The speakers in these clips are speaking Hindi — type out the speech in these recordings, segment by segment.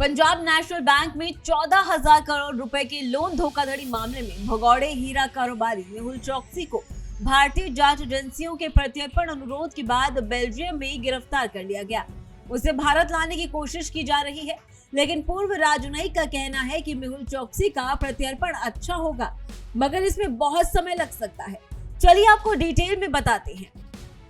पंजाब नेशनल बैंक में 14,000 करोड़ रुपए के लोन धोखाधड़ी मामले में भगौड़े हीरा कारोबारी मेहुल चोकसी को भारतीय जांच एजेंसियों के प्रत्यर्पण अनुरोध के बाद बेल्जियम में गिरफ्तार कर लिया गया। उसे भारत लाने की कोशिश की जा रही है, लेकिन पूर्व राजनयिक का कहना है कि मेहुल चोकसी का प्रत्यर्पण अच्छा होगा, मगर इसमें बहुत समय लग सकता है। चलिए आपको डिटेल में बताते हैं।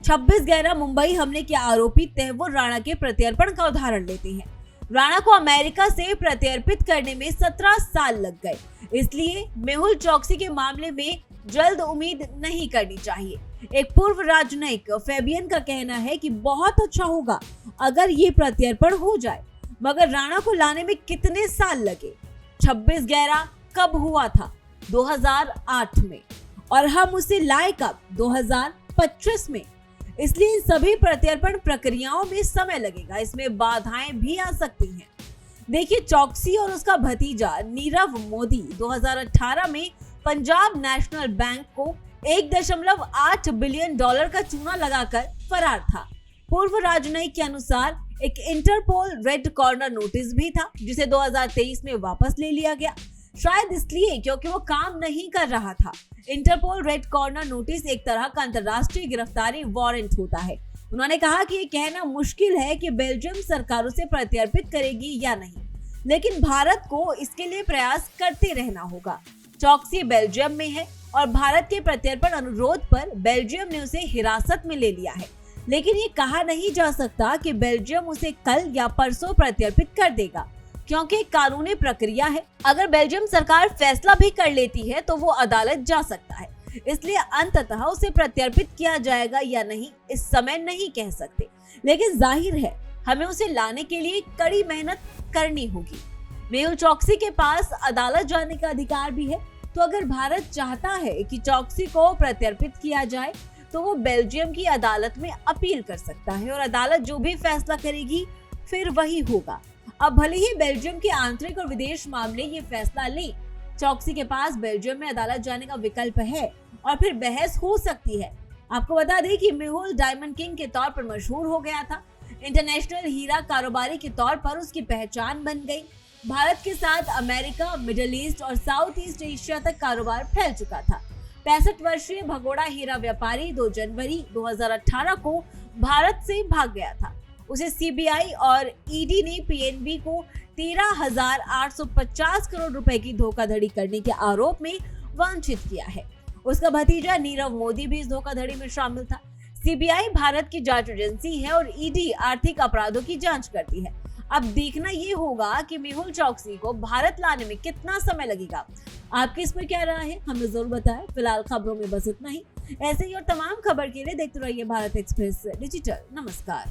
26/11 मुंबई हमले के आरोपी तैमूर राणा के प्रत्यर्पण का उदाहरण लेते हैं। राणा को अमेरिका से प्रत्यर्पित करने में 17 साल लग गए, इसलिए मेहुल चोकसी के मामले में जल्द उम्मीद नहीं करनी चाहिए। एक पूर्व राजनयिक फेबियन का कहना है कि बहुत अच्छा होगा अगर ये प्रत्यर्पण हो जाए, मगर राणा को लाने में कितने साल लगे। 26/11 कब हुआ था? 2008 में, और हम उसे लाए कब? 2025 में। इसलिए इन सभी प्रत्यर्पण प्रक्रियाओं में समय लगेगा, इसमें बाधाएं भी आ सकती हैं। देखिए, चोकसी और उसका भतीजा नीरव मोदी 2018 में पंजाब नेशनल बैंक को 1.8 बिलियन डॉलर का चूना लगाकर फरार था। पूर्व राजनयिक के अनुसार एक इंटरपोल रेड कॉर्नर नोटिस भी था, जिसे 2023 में वापस ले लिया गया, शायद इसलिए क्योंकि वो काम नहीं कर रहा था। इंटरपोल रेड कॉर्नर नोटिस एक तरह का अंतर्राष्ट्रीय गिरफ्तारी वारंट होता है। उन्होंने कहा कि ये कहना मुश्किल है कि बेल्जियम सरकार उसे प्रत्यर्पित करेगी या नहीं, लेकिन भारत को इसके लिए प्रयास करते रहना होगा। चोकसी बेल्जियम में है और भारत के प्रत्यर्पण अनुरोध पर बेल्जियम ने उसे हिरासत में ले लिया है, लेकिन ये कहा नहीं जा सकता कि बेल्जियम उसे कल या परसों प्रत्यर्पित कर देगा, क्योंकि एक कानूनी प्रक्रिया है। अगर बेल्जियम सरकार फैसला भी कर लेती है तो वो अदालत जा सकता है, इसलिए अंततः उसे प्रत्यर्पित किया जाएगा या नहीं इस समय नहीं कह सकते, लेकिन जाहिर है हमें उसे लाने के लिए कड़ी मेहनत करनी होगी। मेहुल चोकसी के पास अदालत जाने का अधिकार भी है, तो अगर भारत चाहता है कि चोकसी को प्रत्यर्पित किया जाए तो वो बेल्जियम की अदालत में अपील कर सकता है, और अदालत जो भी फैसला करेगी फिर वही होगा। अब भले ही बेल्जियम के आंतरिक और विदेश मामले ये फैसला ले, चोकसी के पास बेल्जियम में अदालत जाने का विकल्प है और फिर बहस हो सकती है। आपको बता दें कि मेहुल डायमंड किंग के तौर पर मशहूर हो गया था। इंटरनेशनल हीरा कारोबारी के तौर पर उसकी पहचान बन गई। भारत के साथ अमेरिका, मिडिल ईस्ट और साउथ ईस्ट एशिया तक कारोबार फैल चुका था। 65 वर्षीय भगोड़ा हीरा व्यापारी 2 जनवरी 2018 को भारत से भाग गया था। उसे सीबीआई और ईडी ने पीएनबी को 13,850 करोड़ रुपए की धोखाधड़ी करने के आरोप में वांछित किया है। उसका भतीजा नीरव मोदी भी इस धोखाधड़ी में शामिल था। सीबीआई भारत की जांच एजेंसी है और ईडी आर्थिक अपराधों की जांच करती है। अब देखना ये होगा कि मेहुल चोकसी को भारत लाने में कितना समय लगेगा। आपकी इस पर क्या राय है, हमें जरूर बताएं। फिलहाल खबरों में बस इतना ही। ऐसे ही और तमाम खबर के लिए देखते रहिए भारत एक्सप्रेस डिजिटल। नमस्कार।